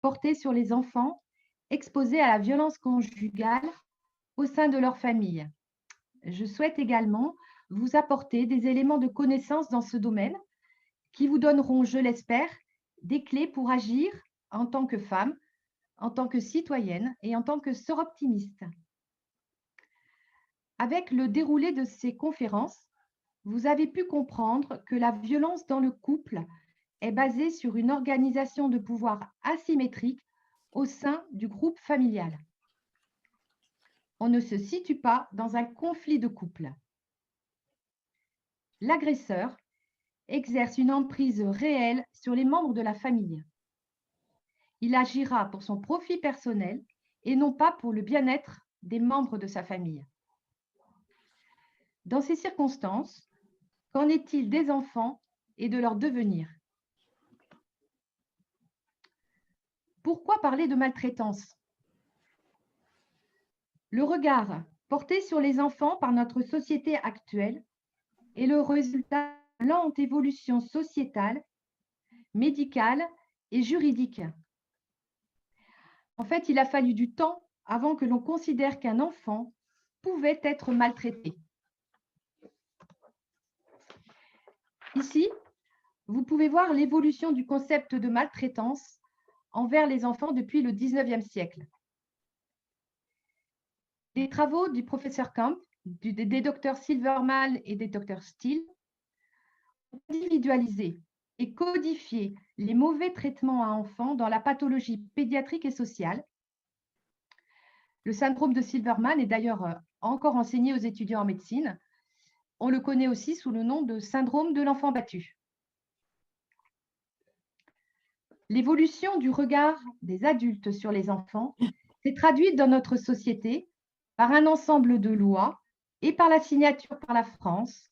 portée sur les enfants exposés à la violence conjugale au sein de leur famille. Je souhaite également vous apporter des éléments de connaissance dans ce domaine qui vous donneront, je l'espère, des clés pour agir en tant que femme, en tant que citoyenne et en tant que sœur optimiste. Avec le déroulé de ces conférences, vous avez pu comprendre que la violence dans le couple est basée sur une organisation de pouvoir asymétrique au sein du groupe familial. On ne se situe pas dans un conflit de couple. L'agresseur exerce une emprise réelle sur les membres de la famille. Il agira pour son profit personnel et non pas pour le bien-être des membres de sa famille. Dans ces circonstances, qu'en est-il des enfants et de leur devenir? Pourquoi parler de maltraitance? Le regard porté sur les enfants par notre société actuelle est le résultat d'une lente évolution sociétale, médicale et juridique. En fait, il a fallu du temps avant que l'on considère qu'un enfant pouvait être maltraité. Ici, vous pouvez voir l'évolution du concept de maltraitance envers les enfants depuis le 19e siècle. Les travaux du professeur Camp, des docteurs Silverman et des docteurs Steele ont individualisé et codifié les mauvais traitements à enfants dans la pathologie pédiatrique et sociale. Le syndrome de Silverman est d'ailleurs encore enseigné aux étudiants en médecine. On le connaît aussi sous le nom de syndrome de l'enfant battu. L'évolution du regard des adultes sur les enfants s'est traduite dans notre société par un ensemble de lois et par la signature par la France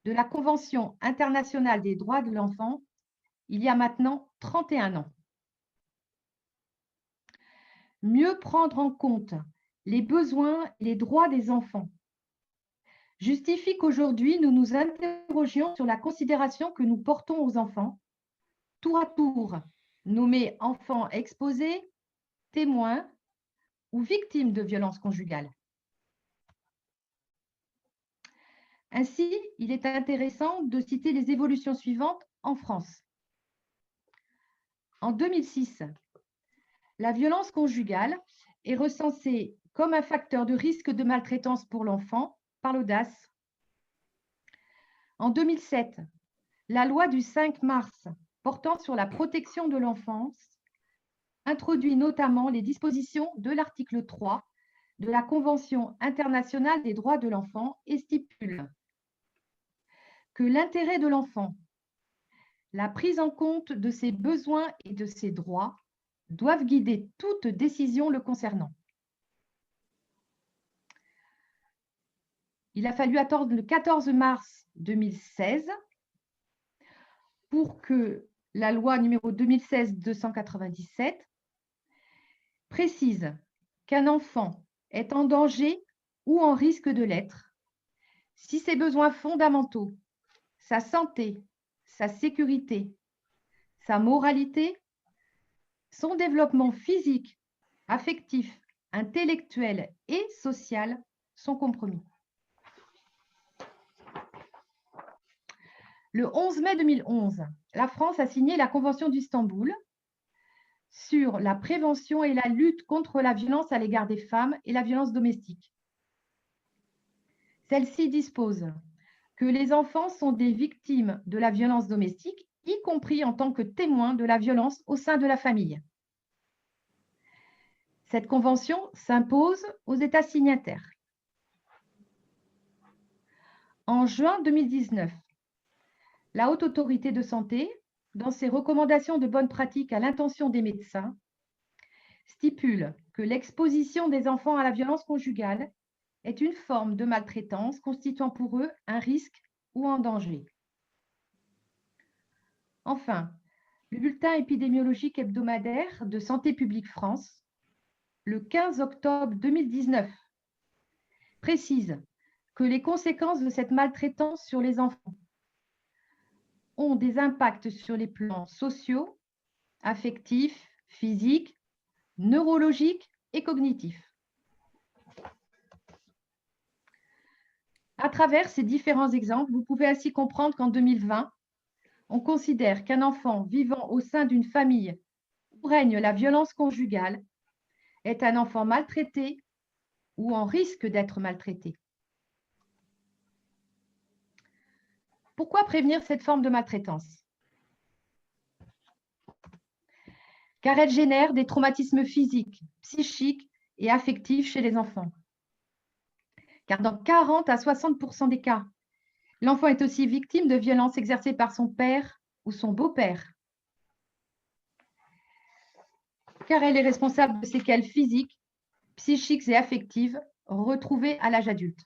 de la Convention internationale des droits de l'enfant il y a maintenant 31 ans. Mieux prendre en compte les besoins et les droits des enfants justifie qu'aujourd'hui nous nous interrogions sur la considération que nous portons aux enfants, tour à tour nommés enfants exposés, témoins ou victimes de violences conjugales. Ainsi, il est intéressant de citer les évolutions suivantes en France. En 2006, la violence conjugale est recensée comme un facteur de risque de maltraitance pour l'enfant par l'audace. En 2007, la loi du 5 mars portant sur la protection de l'enfance introduit notamment les dispositions de l'article 3 de la Convention internationale des droits de l'enfant et stipule que l'intérêt de l'enfant, la prise en compte de ses besoins et de ses droits doivent guider toute décision le concernant. Il a fallu attendre le 14 mars 2016 pour que la loi numéro 2016-297 précise qu'un enfant est en danger ou en risque de l'être si ses besoins fondamentaux, sa santé, sa sécurité, sa moralité, son développement physique, affectif, intellectuel et social sont compromis. Le 11 mai 2011, la France a signé la Convention d'Istanbul sur la prévention et la lutte contre la violence à l'égard des femmes et la violence domestique. Celle-ci dispose que les enfants sont des victimes de la violence domestique, y compris en tant que témoins de la violence au sein de la famille. Cette convention s'impose aux États signataires. En juin 2019, la Haute Autorité de Santé, dans ses recommandations de bonne pratique à l'intention des médecins, stipule que l'exposition des enfants à la violence conjugale est une forme de maltraitance constituant pour eux un risque ou un danger. Enfin, le bulletin épidémiologique hebdomadaire de Santé publique France, le 15 octobre 2019, précise que les conséquences de cette maltraitance sur les enfants ont des impacts sur les plans sociaux, affectifs, physiques, neurologiques et cognitifs. À travers ces différents exemples, vous pouvez ainsi comprendre qu'en 2020, on considère qu'un enfant vivant au sein d'une famille où règne la violence conjugale est un enfant maltraité ou en risque d'être maltraité. Pourquoi prévenir cette forme de maltraitance? Car elle génère des traumatismes physiques, psychiques et affectifs chez les enfants. Car dans 40 à 60% des cas, l'enfant est aussi victime de violences exercées par son père ou son beau-père. Car elle est responsable de séquelles physiques, psychiques et affectives retrouvées à l'âge adulte.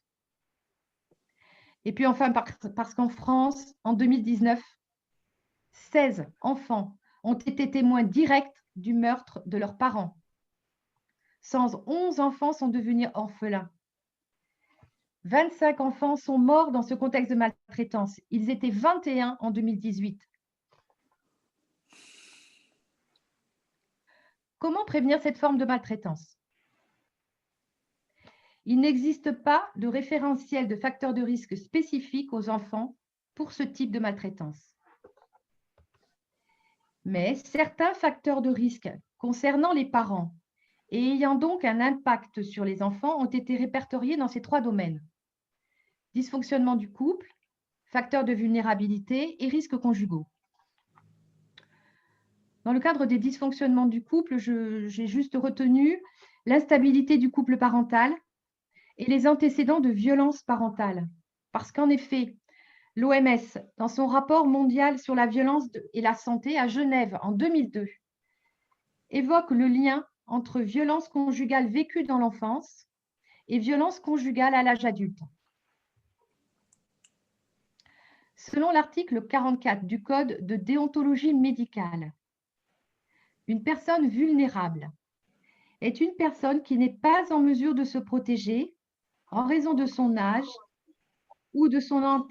Et puis enfin, parce qu'en France, en 2019, 16 enfants ont été témoins directs du meurtre de leurs parents. 111 enfants sont devenus orphelins. 25 enfants sont morts dans ce contexte de maltraitance. Ils étaient 21 en 2018. Comment prévenir cette forme de maltraitance? Il n'existe pas de référentiel de facteurs de risque spécifiques aux enfants pour ce type de maltraitance. Mais certains facteurs de risque concernant les parents et ayant donc un impact sur les enfants ont été répertoriés dans ces 3 domaines. Dysfonctionnement du couple, facteurs de vulnérabilité et risques conjugaux. Dans le cadre des dysfonctionnements du couple, j'ai juste retenu l'instabilité du couple parental et les antécédents de violence parentale. Parce qu'en effet, l'OMS, dans son rapport mondial sur la violence et la santé à Genève en 2002, évoque le lien entre violence conjugale vécue dans l'enfance et violence conjugale à l'âge adulte. Selon l'article 44 du Code de déontologie médicale, une personne vulnérable est une personne qui n'est pas en mesure de se protéger en raison de son âge ou de son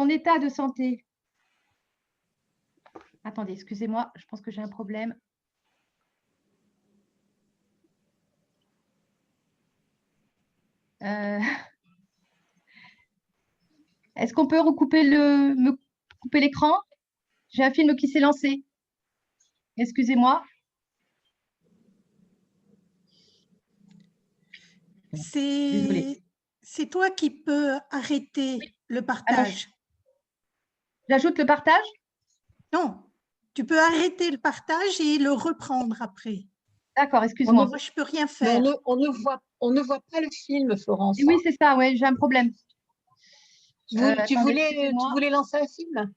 état de santé. Attendez, excusez-moi, je pense que j'ai un problème. Est-ce qu'on peut me couper l'écran? J'ai un film qui s'est lancé. Excusez-moi. Désolée. C'est toi qui peux arrêter le partage. J'ajoute le partage? Non, tu peux arrêter le partage et le reprendre après. D'accord, excuse-moi. Moi, je ne peux rien faire. On ne voit pas le film, Florence. Oui, c'est ça, ouais, j'ai un problème. Tu voulais lancer un film?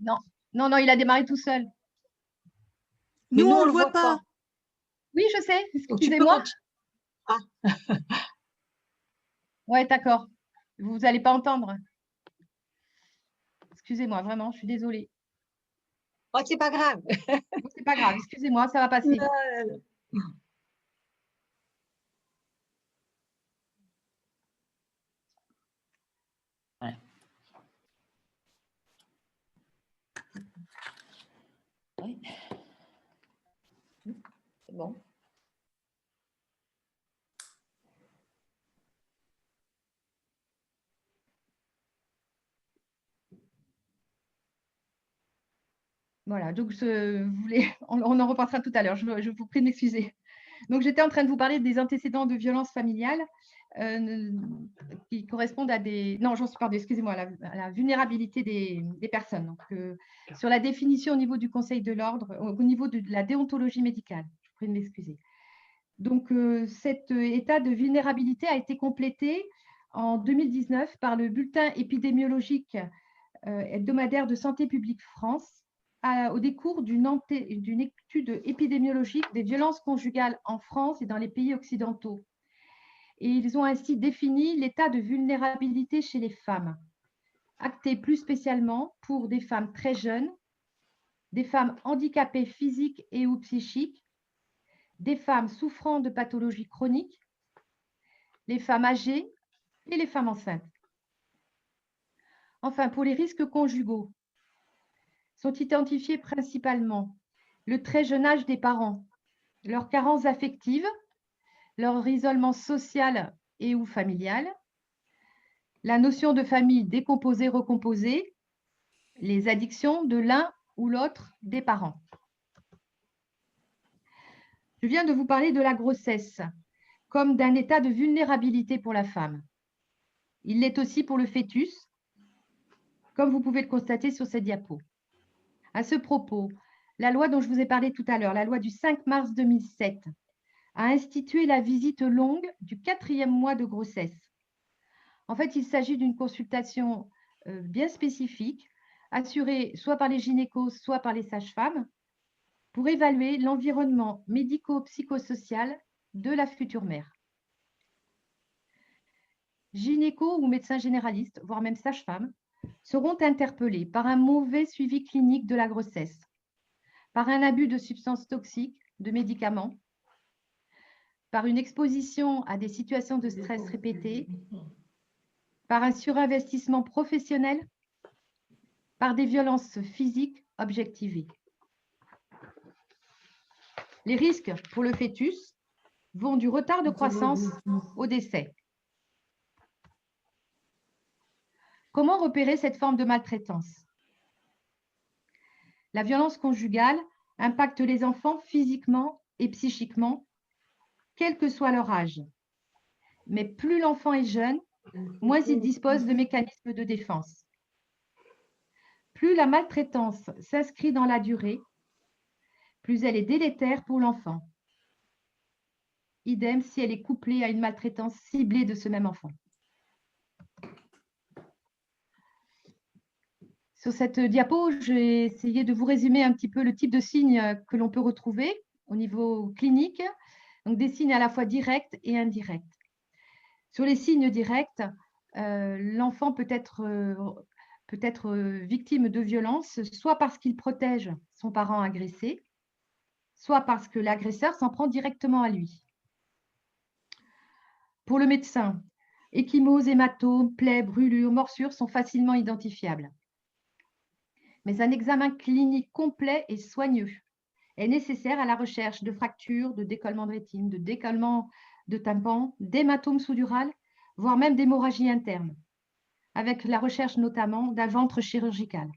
Non, non, non, il a démarré tout seul. Mais nous, on ne le voit pas. Oui, je sais, excusez-moi. Ah. Ouais, d'accord. Vous n'allez pas entendre. Excusez-moi, vraiment, je suis désolée. Oh, c'est pas grave. C'est pas grave, excusez-moi, ça va passer. Ouais. Oui. C'est bon. Voilà, donc on en repassera tout à l'heure, je vous prie de m'excuser. Donc, j'étais en train de vous parler des antécédents de violence familiale qui correspondent à des… Non, j'en suis pardon, excusez-moi, à la vulnérabilité des personnes. Donc, sur la définition au niveau du Conseil de l'ordre, au niveau de la déontologie médicale, je vous prie de m'excuser. Donc, cet état de vulnérabilité a été complété en 2019 par le bulletin épidémiologique hebdomadaire de Santé publique France, au décours d'une étude épidémiologique des violences conjugales en France et dans les pays occidentaux. Et ils ont ainsi défini l'état de vulnérabilité chez les femmes, acté plus spécialement pour des femmes très jeunes, des femmes handicapées physiques et ou psychiques, des femmes souffrant de pathologies chroniques, les femmes âgées et les femmes enceintes. Enfin, pour les risques conjugaux, sont identifiés principalement le très jeune âge des parents, leurs carences affectives, leur isolement social et ou familial, la notion de famille décomposée, recomposée, les addictions de l'un ou l'autre des parents. Je viens de vous parler de la grossesse comme d'un état de vulnérabilité pour la femme. Il l'est aussi pour le fœtus, comme vous pouvez le constater sur cette diapo. À ce propos, la loi dont je vous ai parlé tout à l'heure, la loi du 5 mars 2007, a institué la visite longue du 4e mois de grossesse. En fait, il s'agit d'une consultation bien spécifique, assurée soit par les gynécos, soit par les sages-femmes, pour évaluer l'environnement médico-psychosocial de la future mère. Gynécos ou médecins généralistes, voire même sages-femmes, seront interpellés par un mauvais suivi clinique de la grossesse, par un abus de substances toxiques, de médicaments, par une exposition à des situations de stress répétées, par un surinvestissement professionnel, par des violences physiques objectivées. Les risques pour le fœtus vont du retard de croissance au décès. Comment repérer cette forme de maltraitance? La violence conjugale impacte les enfants physiquement et psychiquement, quel que soit leur âge. Mais plus l'enfant est jeune, moins il dispose de mécanismes de défense. Plus la maltraitance s'inscrit dans la durée, plus elle est délétère pour l'enfant. Idem si elle est couplée à une maltraitance ciblée de ce même enfant. Sur cette diapo, j'ai essayé de vous résumer un petit peu le type de signes que l'on peut retrouver au niveau clinique, donc des signes à la fois directs et indirects. Sur les signes directs, l'enfant peut être victime de violence, soit parce qu'il protège son parent agressé, soit parce que l'agresseur s'en prend directement à lui. Pour le médecin, ecchymoses, hématomes, plaies, brûlures, morsures sont facilement identifiables. Mais un examen clinique complet et soigneux est nécessaire à la recherche de fractures, de décollements de rétine, de décollements de tympan, d'hématomes sous-durales, voire même d'hémorragie interne, avec la recherche notamment d'un ventre chirurgical.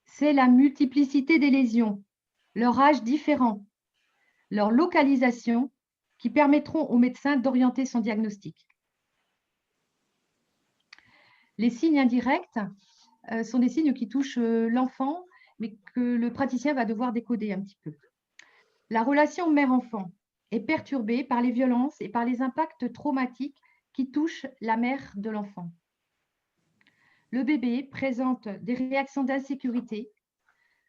C'est la multiplicité des lésions, leur âge différent, leur localisation qui permettront au médecin d'orienter son diagnostic. Les signes indirects sont des signes qui touchent l'enfant, mais que le praticien va devoir décoder un petit peu. La relation mère-enfant est perturbée par les violences et par les impacts traumatiques qui touchent la mère de l'enfant. Le bébé présente des réactions d'insécurité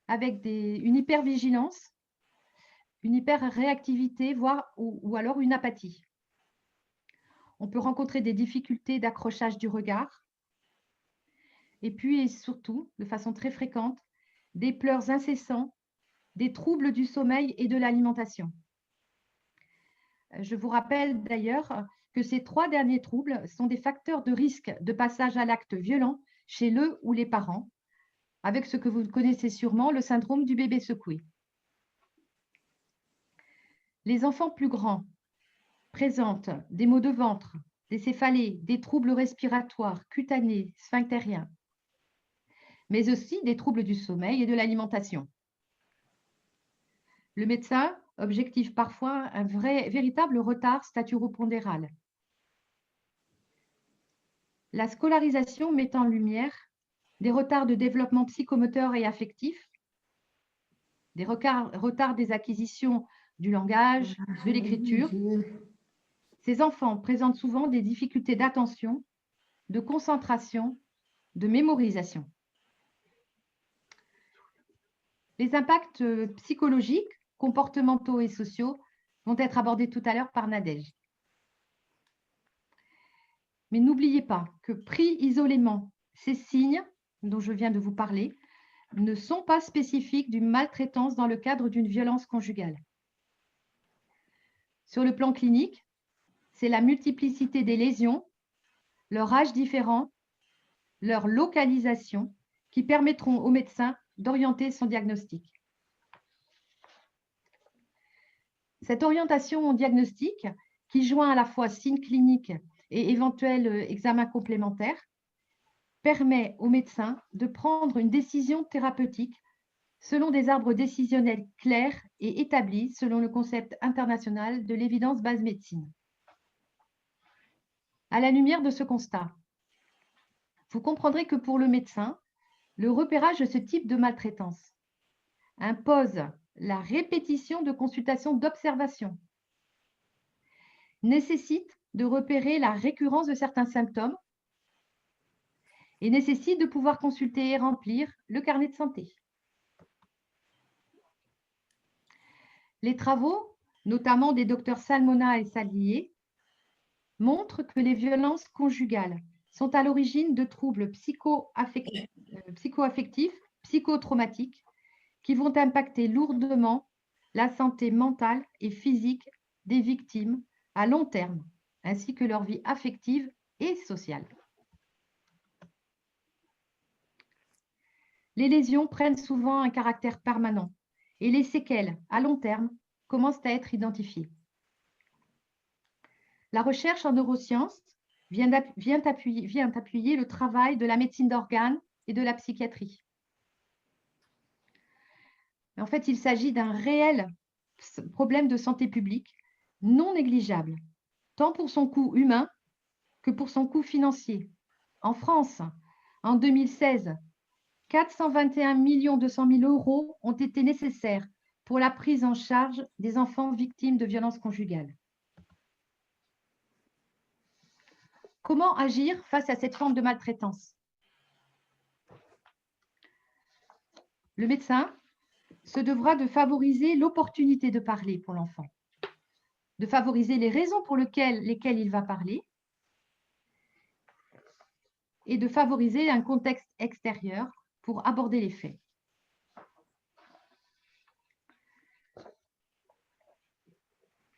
avec une hypervigilance, une hyperréactivité, voire ou alors une apathie. On peut rencontrer des difficultés d'accrochage du regard, et puis et surtout, de façon très fréquente, des pleurs incessants, des troubles du sommeil et de l'alimentation. Je vous rappelle d'ailleurs que ces 3 derniers troubles sont des facteurs de risque de passage à l'acte violent chez le ou les parents, avec ce que vous connaissez sûrement, le syndrome du bébé secoué. Les enfants plus grands présentent des maux de ventre, des céphalées, des troubles respiratoires, cutanés, sphinctériens, mais aussi des troubles du sommeil et de l'alimentation. Le médecin objective parfois un véritable retard staturopondéral. La scolarisation met en lumière des retards de développement psychomoteur et affectif, des retards des acquisitions du langage, de l'écriture. Ces enfants présentent souvent des difficultés d'attention, de concentration, de mémorisation. Les impacts psychologiques, comportementaux et sociaux vont être abordés tout à l'heure par Nadège. Mais n'oubliez pas que pris isolément, ces signes dont je viens de vous parler ne sont pas spécifiques d'une maltraitance dans le cadre d'une violence conjugale. Sur le plan clinique, c'est la multiplicité des lésions, leur âge différent, leur localisation qui permettront au médecin d'orienter son diagnostic. Cette orientation diagnostique, qui joint à la fois signes cliniques et éventuels examens complémentaires, permet au médecin de prendre une décision thérapeutique selon des arbres décisionnels clairs et établis selon le concept international de l'évidence base médecine. À la lumière de ce constat, vous comprendrez que pour le médecin, le repérage de ce type de maltraitance impose la répétition de consultations d'observation, nécessite de repérer la récurrence de certains symptômes et nécessite de pouvoir consulter et remplir le carnet de santé. Les travaux, notamment des docteurs Salmona et Salier, montrent que les violences conjugales sont à l'origine de troubles psychoaffectifs, psychotraumatiques, qui vont impacter lourdement la santé mentale et physique des victimes à long terme, ainsi que leur vie affective et sociale. Les lésions prennent souvent un caractère permanent et les séquelles à long terme commencent à être identifiées. La recherche en neurosciences vient appuyer le travail de la médecine d'organes et de la psychiatrie. En fait, il s'agit d'un réel problème de santé publique non négligeable, tant pour son coût humain que pour son coût financier. En France, en 2016, 421 200 000 € ont été nécessaires pour la prise en charge des enfants victimes de violences conjugales. Comment agir face à cette forme de maltraitance? Le médecin se devra de favoriser l'opportunité de parler pour l'enfant, de favoriser les raisons pour lesquelles il va parler et de favoriser un contexte extérieur pour aborder les faits.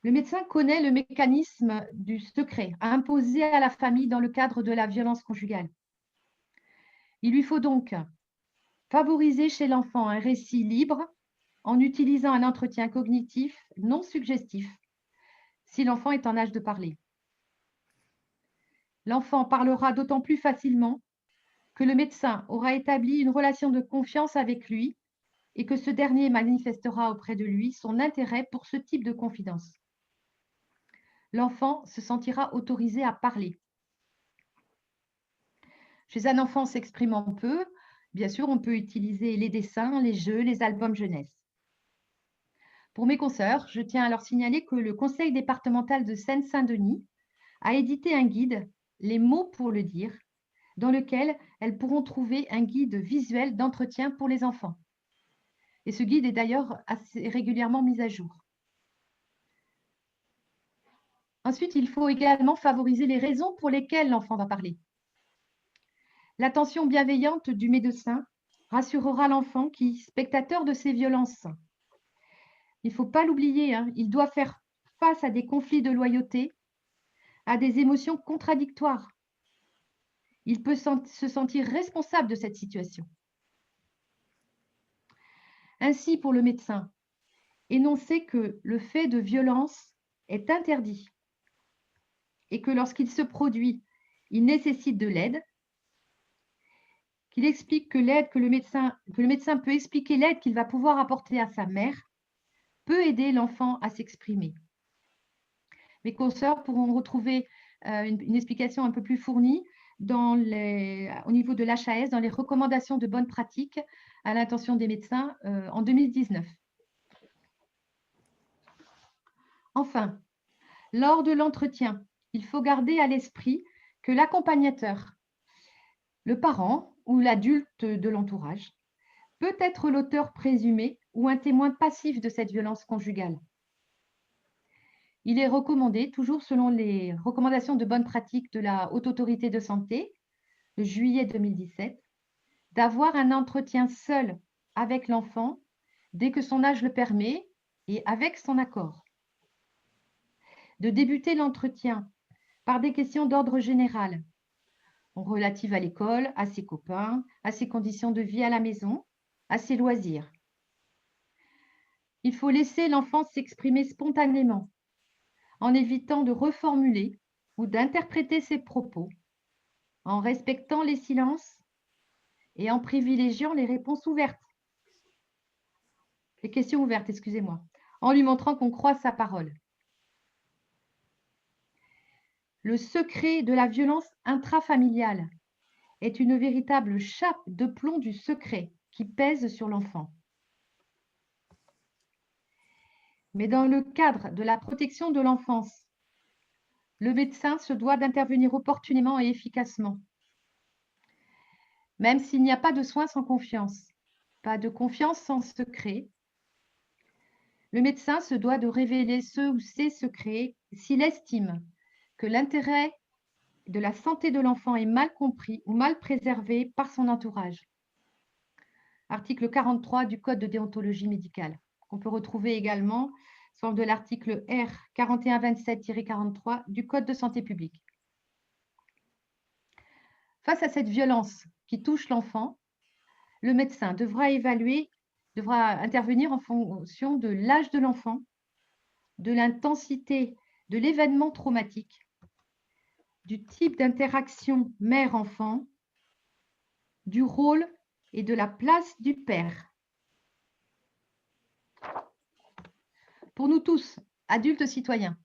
Le médecin connaît le mécanisme du secret imposé à la famille dans le cadre de la violence conjugale. Il lui faut donc favoriser chez l'enfant un récit libre en utilisant un entretien cognitif non suggestif si l'enfant est en âge de parler. L'enfant parlera d'autant plus facilement que le médecin aura établi une relation de confiance avec lui et que ce dernier manifestera auprès de lui son intérêt pour ce type de confidence. L'enfant se sentira autorisé à parler. Chez un enfant s'exprimant peu, bien sûr, on peut utiliser les dessins, les jeux, les albums jeunesse. Pour mes consoeurs, je tiens à leur signaler que le Conseil départemental de Seine-Saint-Denis a édité un guide, Les mots pour le dire, dans lequel elles pourront trouver un guide visuel d'entretien pour les enfants. Et ce guide est d'ailleurs assez régulièrement mis à jour. Ensuite, il faut également favoriser les raisons pour lesquelles l'enfant va parler. L'attention bienveillante du médecin rassurera l'enfant qui, spectateur de ces violences, il ne faut pas l'oublier, il doit faire face à des conflits de loyauté, à des émotions contradictoires. Il peut se sentir responsable de cette situation. Ainsi, pour le médecin, énoncer que le fait de violence est interdit et que lorsqu'il se produit, il nécessite de l'aide, qu'il explique que le médecin peut expliquer l'aide qu'il va pouvoir apporter à sa mère, peut aider l'enfant à s'exprimer. Mes consoeurs pourront retrouver une explication un peu plus fournie au niveau de l'HAS, dans les recommandations de bonnes pratiques à l'intention des médecins en 2019. Enfin, lors de l'entretien, il faut garder à l'esprit que l'accompagnateur, le parent ou l'adulte de l'entourage, peut être l'auteur présumé ou un témoin passif de cette violence conjugale. Il est recommandé, toujours selon les recommandations de bonne pratique de la Haute Autorité de Santé, de juillet 2017, d'avoir un entretien seul avec l'enfant dès que son âge le permet et avec son accord. De débuter l'entretien par des questions d'ordre général, relatives à l'école, à ses copains, à ses conditions de vie à la maison, à ses loisirs. Il faut laisser l'enfant s'exprimer spontanément en évitant de reformuler ou d'interpréter ses propos, en respectant les silences et en privilégiant les réponses ouvertes. Les questions ouvertes, excusez-moi, en lui montrant qu'on croit sa parole. Le secret de la violence intrafamiliale est une véritable chape de plomb du secret qui pèse sur l'enfant. Mais dans le cadre de la protection de l'enfance, le médecin se doit d'intervenir opportunément et efficacement. Même s'il n'y a pas de soins sans confiance, pas de confiance sans secret, le médecin se doit de révéler ce ou ces secrets s'il estime que l'intérêt de la santé de l'enfant est mal compris ou mal préservé par son entourage. Article 43 du Code de déontologie médicale, qu'on peut retrouver également sous forme de l'article R 4127-43 du Code de santé publique. Face à cette violence qui touche l'enfant, le médecin devra intervenir en fonction de l'âge de l'enfant, de l'intensité de l'événement traumatique, du type d'interaction mère-enfant, du rôle et de la place du père. Pour nous tous, adultes citoyens,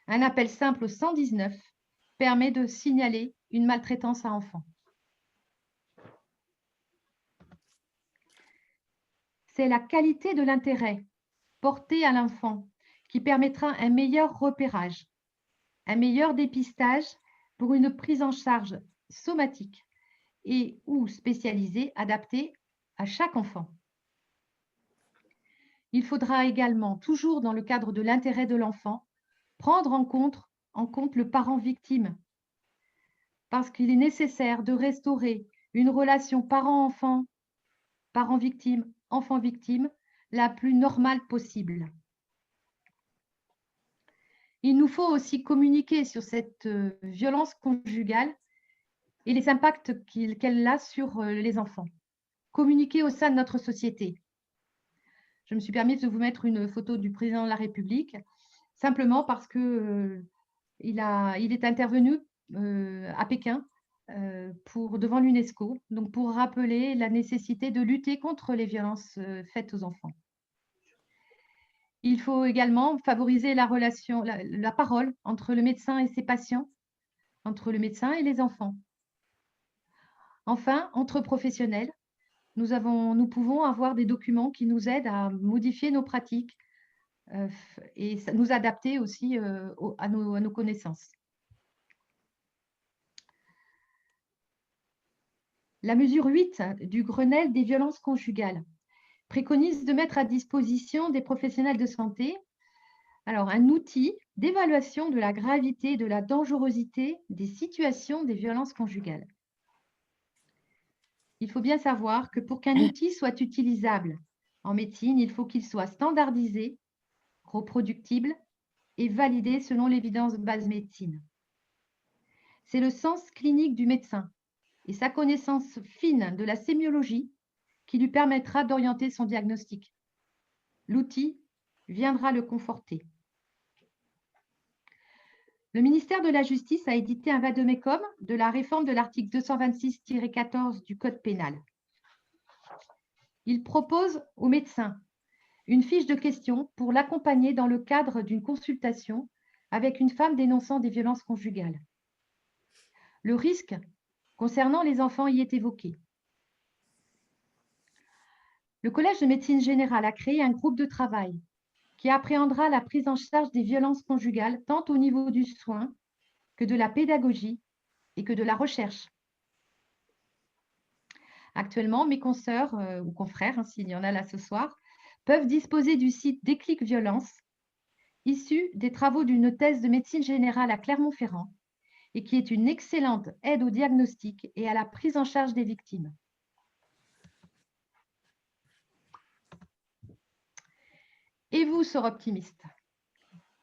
un appel simple au 119 permet de signaler une maltraitance à enfant. C'est la qualité de l'intérêt porté à l'enfant qui permettra un meilleur repérage, un meilleur dépistage pour une prise en charge somatique et ou spécialisée adaptée à chaque enfant. Il faudra également, toujours dans le cadre de l'intérêt de l'enfant, prendre en compte le parent victime, parce qu'il est nécessaire de restaurer une relation parent-enfant, parent-victime, enfant-victime, la plus normale possible. Il nous faut aussi communiquer sur cette violence conjugale et les impacts qu'elle a sur les enfants. Communiquer au sein de notre société. Je me suis permis de vous mettre une photo du président de la République, simplement parce que il est intervenu à Pékin devant l'UNESCO, donc pour rappeler la nécessité de lutter contre les violences faites aux enfants. Il faut également favoriser la relation, la parole entre le médecin et ses patients, entre le médecin et les enfants. Enfin, entre professionnels, nous pouvons avoir des documents qui nous aident à modifier nos pratiques et nous adapter aussi à nos connaissances. La mesure 8 du Grenelle des violences conjugales préconise de mettre à disposition des professionnels de santé un outil d'évaluation de la gravité et de la dangerosité des situations des violences conjugales. Il faut bien savoir que pour qu'un outil soit utilisable en médecine, il faut qu'il soit standardisé, reproductible et validé selon l'évidence de base médecine. C'est le sens clinique du médecin et sa connaissance fine de la sémiologie qui lui permettra d'orienter son diagnostic. L'outil viendra le conforter. Le ministère de la Justice a édité un vade-mecum de la réforme de l'article 226-14 du Code pénal. Il propose au médecin une fiche de questions pour l'accompagner dans le cadre d'une consultation avec une femme dénonçant des violences conjugales. Le risque concernant les enfants y est évoqué. Le Collège de médecine générale a créé un groupe de travail qui appréhendera la prise en charge des violences conjugales tant au niveau du soin que de la pédagogie et que de la recherche. Actuellement, mes consoeurs ou confrères, s'il y en a là ce soir, peuvent disposer du site Déclic Violence, issu des travaux d'une thèse de médecine générale à Clermont-Ferrand et qui est une excellente aide au diagnostic et à la prise en charge des victimes. Et vous, sœurs optimistes,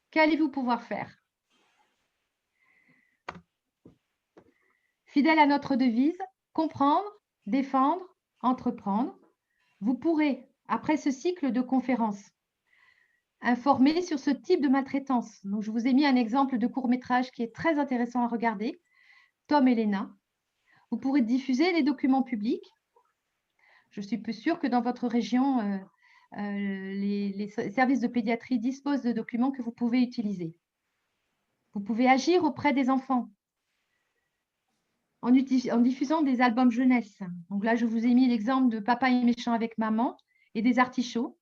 qu'allez-vous pouvoir faire? Fidèle à notre devise, comprendre, défendre, entreprendre, Vous pourrez, après ce cycle de conférences, informer sur ce type de maltraitance. Donc, je vous ai mis un exemple de court-métrage qui est très intéressant à regarder, Tom et Lena. Vous pourrez diffuser les documents publics. Je suis peu sûre que dans votre région, les services de pédiatrie disposent de documents que vous pouvez utiliser. Vous pouvez agir auprès des enfants en diffusant des albums jeunesse. Donc là, je vous ai mis l'exemple de Papa est méchant avec maman et des artichauts.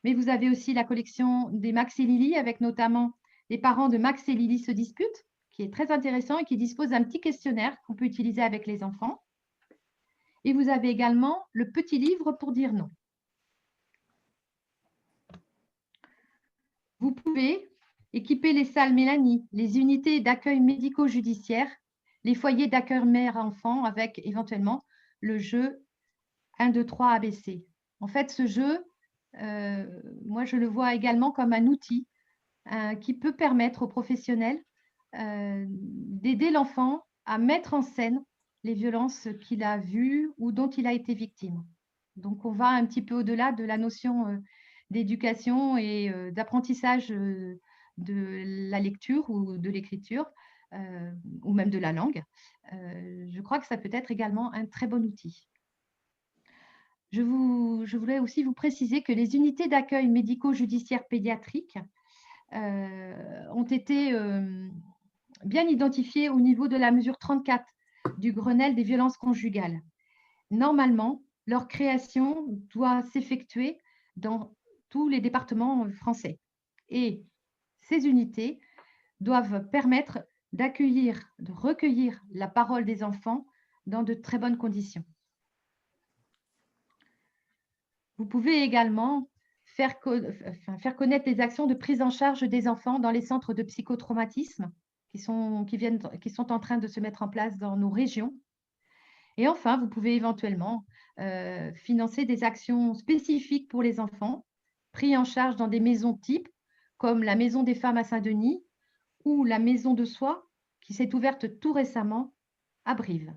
Mais vous avez aussi la collection des Max et Lily, avec notamment les parents de Max et Lily se disputent, qui est très intéressant et qui dispose d'un petit questionnaire qu'on peut utiliser avec les enfants. Et vous avez également le petit livre pour dire non. Vous pouvez équiper les salles Mélanie, les unités d'accueil médico-judiciaire, les foyers d'accueil mère-enfant avec éventuellement le jeu 1, 2, 3 ABC. En fait, ce jeu, moi, je le vois également comme un outil qui peut permettre aux professionnels d'aider l'enfant à mettre en scène les violences qu'il a vues ou dont il a été victime. Donc, on va un petit peu au-delà de la notion d'éducation et d'apprentissage de la lecture ou de l'écriture, ou même de la langue. Je crois que ça peut être également un très bon outil. Je voulais aussi vous préciser que les unités d'accueil médico-judiciaire pédiatrique ont été bien identifiées au niveau de la mesure 34 du Grenelle des violences conjugales. Normalement, leur création doit s'effectuer dans tous les départements français. Et ces unités doivent permettre d'accueillir, de recueillir la parole des enfants dans de très bonnes conditions. Vous pouvez également faire connaître les actions de prise en charge des enfants dans les centres de psychotraumatisme qui sont en train de se mettre en place dans nos régions. Et enfin, vous pouvez éventuellement financer des actions spécifiques pour les enfants, pris en charge dans des maisons types, comme la Maison des femmes à Saint-Denis ou la Maison de Soie, qui s'est ouverte tout récemment à Brive.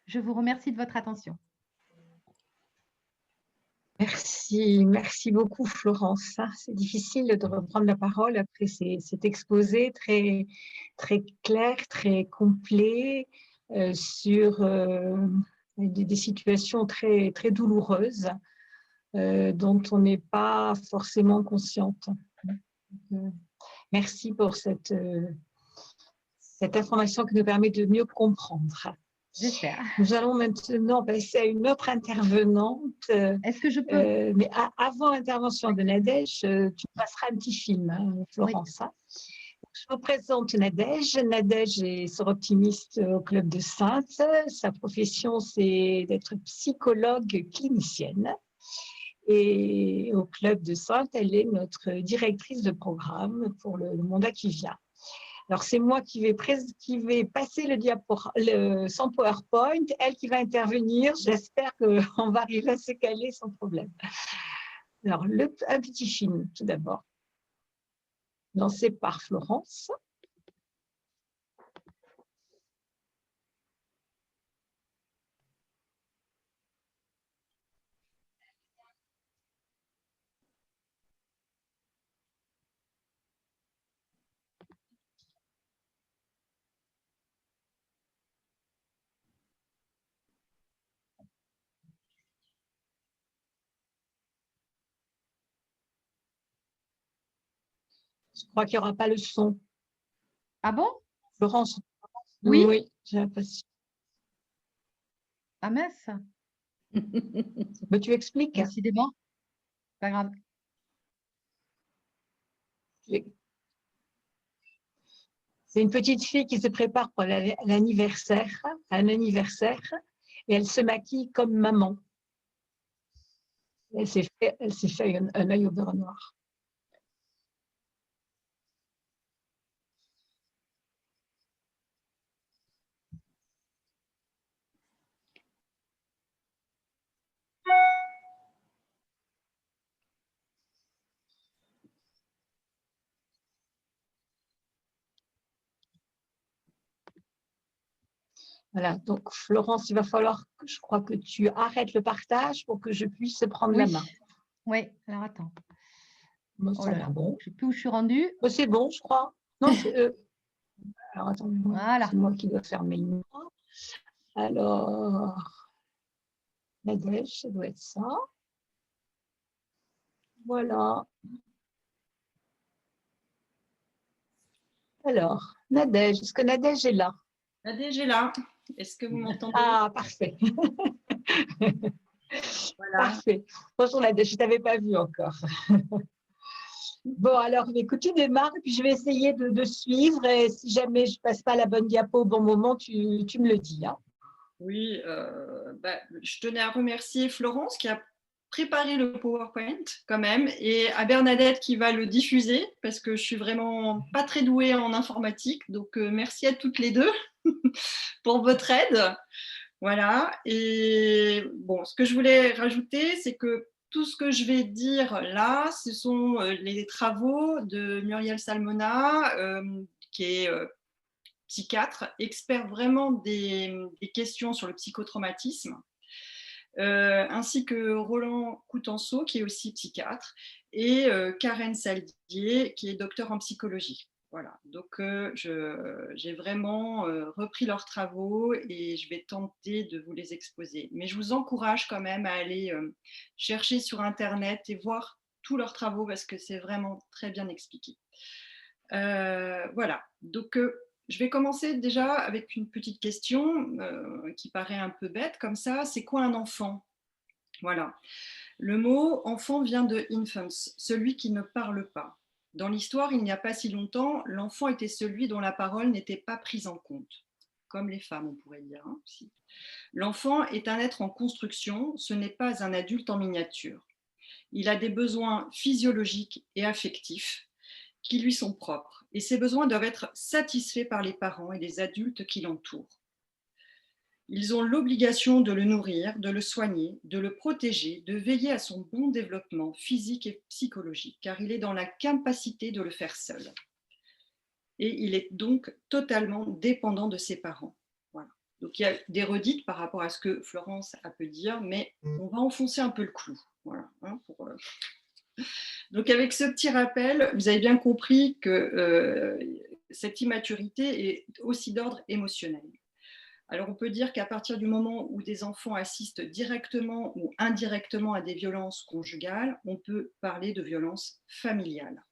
Je vous remercie de votre attention. Merci beaucoup Florence. C'est difficile de reprendre la parole après cet exposé très, très clair, très complet sur des situations très, très douloureuses dont on n'est pas forcément consciente. Merci pour cette information qui nous permet de mieux comprendre. J'espère. Nous allons maintenant passer à une autre intervenante. Est-ce que je peux mais avant l'intervention de Nadège, tu passeras un petit film, hein, Florence. Oui. Je vous présente Nadège. Nadège est sœur-optimiste au Club de Saintes. Sa profession, c'est d'être psychologue clinicienne. Et au Club de Saintes, elle est notre directrice de programme pour le mandat qui vient. Alors, c'est moi qui vais passer son PowerPoint, elle qui va intervenir. J'espère qu'on va arriver à se caler sans problème. Alors, un petit film, tout d'abord, lancé par Florence. Je crois qu'il n'y aura pas le son. Ah bon? Florence? Oui, oui, j'ai l'impression. Ah mince. Mais tu expliques. Décidément, pas grave. C'est une petite fille qui se prépare pour l'anniversaire, un anniversaire, et elle se maquille comme maman. Elle s'est fait un œil au beurre noir. Voilà, donc Florence, il va falloir que je crois que tu arrêtes le partage pour que je puisse prendre la Oui, main. oui. Alors, attends. Bon, Oh ça a là l'air là, bon. je ne sais plus où je suis rendue. Bon, c'est bon, je crois. Non, alors attends, Voilà. c'est moi qui dois fermer le mot. Alors, Nadège, ça doit être ça. Voilà. Alors, Nadège, est-ce que Nadège est là? Nadège est là. Est-ce que vous m'entendez? Ah, parfait. Voilà. Parfait. Bonjour Nadège, je ne t'avais pas vu encore. Bon, alors, écoute, tu démarres et puis je vais essayer de suivre et si jamais je ne passe pas la bonne diapo au bon moment, tu me le dis. Hein. Oui, je tenais à remercier Florence qui a préparé le PowerPoint quand même et à Bernadette qui va le diffuser parce que je suis vraiment pas très douée en informatique. Donc, merci à toutes les deux pour votre aide. Voilà. Et bon, ce que je voulais rajouter, c'est que tout ce que je vais dire là, ce sont les travaux de Muriel Salmona, qui est psychiatre, expert vraiment des questions sur le psychotraumatisme, ainsi que Roland Coutenceau, qui est aussi psychiatre, et Karen Saldier, qui est docteur en psychologie. Voilà, donc j'ai vraiment repris leurs travaux et je vais tenter de vous les exposer. Mais je vous encourage quand même à aller chercher sur Internet et voir tous leurs travaux parce que c'est vraiment très bien expliqué. Voilà, donc je vais commencer déjà avec une petite question qui paraît un peu bête comme ça. C'est quoi un enfant? Voilà. Le mot enfant vient de infants, celui qui ne parle pas. Dans l'histoire, il n'y a pas si longtemps, l'enfant était celui dont la parole n'était pas prise en compte, comme les femmes, on pourrait dire. Hein, aussi. L'enfant est un être en construction, ce n'est pas un adulte en miniature. Il a des besoins physiologiques et affectifs qui lui sont propres, et ces besoins doivent être satisfaits par les parents et les adultes qui l'entourent. Ils ont l'obligation de le nourrir, de le soigner, de le protéger, de veiller à son bon développement physique et psychologique, car il est dans la capacité de le faire seul. Et il est donc totalement dépendant de ses parents. Voilà. Donc il y a des redites par rapport à ce que Florence a pu dire, mais on va enfoncer un peu le clou. Voilà, hein, Donc avec ce petit rappel, vous avez bien compris que cette immaturité est aussi d'ordre émotionnel. Alors on peut dire qu'à partir du moment où des enfants assistent directement ou indirectement à des violences conjugales, on peut parler de violence familiale.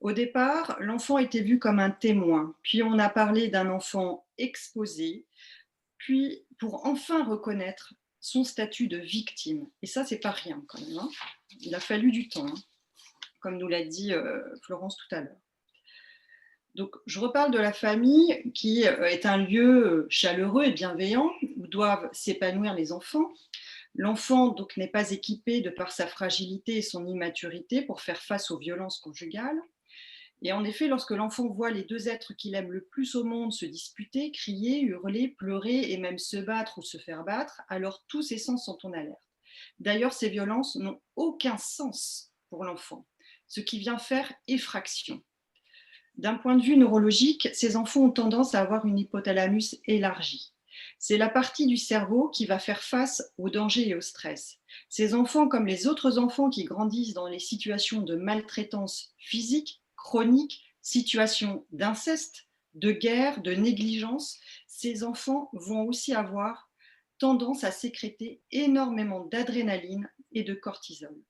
Au départ, l'enfant était vu comme un témoin, puis on a parlé d'un enfant exposé, puis pour enfin reconnaître son statut de victime. Et ça, c'est pas rien quand même. Hein. Il a fallu du temps, hein, comme nous l'a dit Florence tout à l'heure. Donc, je reparle de la famille qui est un lieu chaleureux et bienveillant où doivent s'épanouir les enfants. L'enfant donc n'est pas équipé de par sa fragilité et son immaturité pour faire face aux violences conjugales. Et en effet, lorsque l'enfant voit les deux êtres qu'il aime le plus au monde se disputer, crier, hurler, pleurer et même se battre ou se faire battre, alors tous ses sens sont en alerte. D'ailleurs, ces violences n'ont aucun sens pour l'enfant, ce qui vient faire effraction. D'un point de vue neurologique, ces enfants ont tendance à avoir une hypothalamus élargie. C'est la partie du cerveau qui va faire face au danger et au stress. Ces enfants, comme les autres enfants qui grandissent dans les situations de maltraitance physique, chronique, situations d'inceste, de guerre, de négligence, ces enfants vont aussi avoir tendance à sécréter énormément d'adrénaline et de cortisol.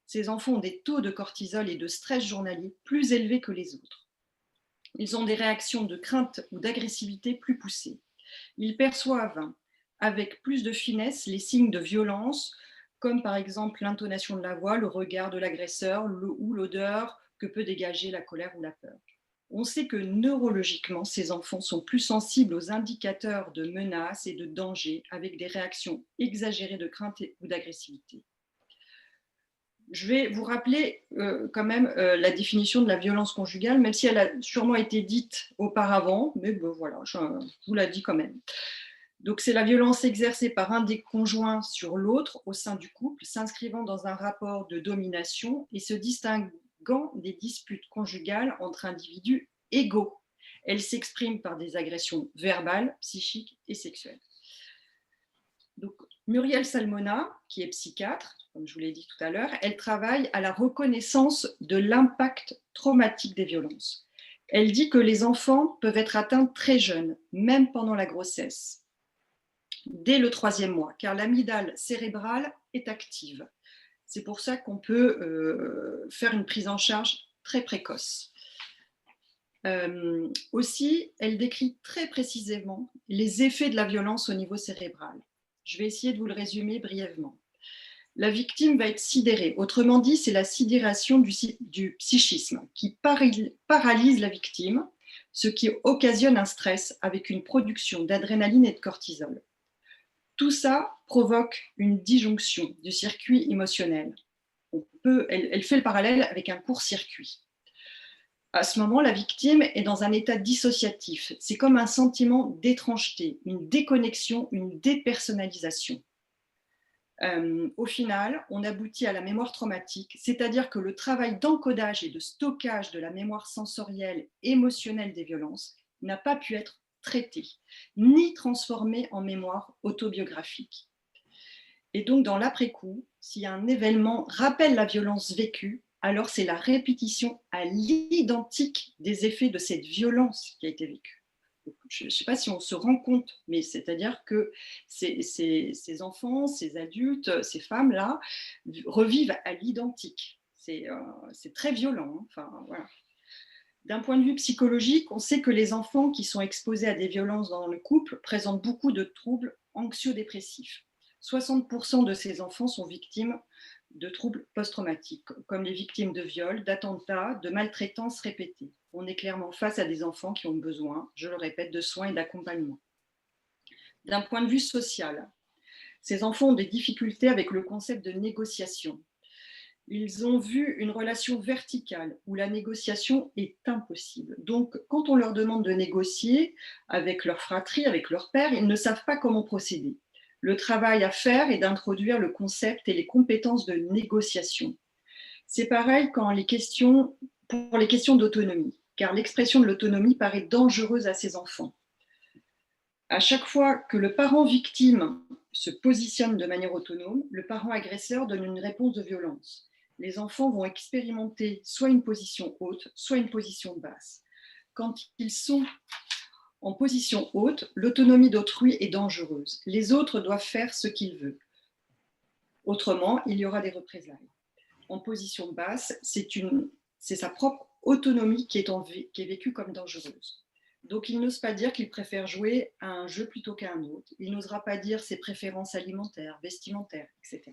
Ces enfants ont des taux de cortisol et de stress journalier plus élevés que les autres. Ils ont des réactions de crainte ou d'agressivité plus poussées. Ils perçoivent avec plus de finesse les signes de violence, comme par exemple l'intonation de la voix, le regard de l'agresseur ou l'odeur que peut dégager la colère ou la peur. On sait que neurologiquement, ces enfants sont plus sensibles aux indicateurs de menaces et de danger avec des réactions exagérées de crainte ou d'agressivité. Je vais vous rappeler quand même la définition de la violence conjugale, même si elle a sûrement été dite auparavant, mais bon, voilà, je vous la dis quand même. Donc, c'est la violence exercée par un des conjoints sur l'autre au sein du couple, s'inscrivant dans un rapport de domination et se distinguant des disputes conjugales entre individus égaux. Elle s'exprime par des agressions verbales, psychiques et sexuelles. Donc, Muriel Salmona, qui est psychiatre, comme je vous l'ai dit tout à l'heure, elle travaille à la reconnaissance de l'impact traumatique des violences. Elle dit que les enfants peuvent être atteints très jeunes, même pendant la grossesse, dès le 3e mois, car l'amygdale cérébrale est active. C'est pour ça qu'on peut faire une prise en charge très précoce. Aussi, elle décrit très précisément les effets de la violence au niveau cérébral. Je vais essayer de vous le résumer brièvement. La victime va être sidérée. Autrement dit, c'est la sidération du psychisme qui paralyse la victime, ce qui occasionne un stress avec une production d'adrénaline et de cortisol. Tout ça provoque une disjonction du circuit émotionnel. Elle fait le parallèle avec un court-circuit. À ce moment, la victime est dans un état dissociatif. C'est comme un sentiment d'étrangeté, une déconnexion, une dépersonnalisation. Au final, on aboutit à la mémoire traumatique, c'est-à-dire que le travail d'encodage et de stockage de la mémoire sensorielle, émotionnelle des violences n'a pas pu être traité, ni transformé en mémoire autobiographique. Et donc, dans l'après-coup, si un événement rappelle la violence vécue, alors c'est la répétition à l'identique des effets de cette violence qui a été vécue. Je ne sais pas si on se rend compte, mais c'est-à-dire que ces enfants, ces adultes, ces femmes-là revivent à l'identique. C'est très violent. Hein. Enfin, voilà. D'un point de vue psychologique, on sait que les enfants qui sont exposés à des violences dans le couple présentent beaucoup de troubles anxio-dépressifs. 60% de ces enfants sont victimes de troubles post-traumatiques, comme les victimes de viols, d'attentats, de maltraitances répétées. On est clairement face à des enfants qui ont besoin, je le répète, de soins et d'accompagnement. D'un point de vue social, ces enfants ont des difficultés avec le concept de négociation. Ils ont vu une relation verticale où la négociation est impossible. Donc, quand on leur demande de négocier avec leur fratrie, avec leur père, ils ne savent pas comment procéder. Le travail à faire est d'introduire le concept et les compétences de négociation. C'est pareil pour les questions d'autonomie, car l'expression de l'autonomie paraît dangereuse à ces enfants. À chaque fois que le parent victime se positionne de manière autonome, le parent agresseur donne une réponse de violence. Les enfants vont expérimenter soit une position haute, soit une position basse. Quand ils sont en position haute, l'autonomie d'autrui est dangereuse. Les autres doivent faire ce qu'ils veulent. Autrement, il y aura des représailles. En position basse, c'est sa propre autonomie qui est vécue comme dangereuse. Donc, il n'ose pas dire qu'il préfère jouer à un jeu plutôt qu'à un autre. Il n'osera pas dire ses préférences alimentaires, vestimentaires, etc.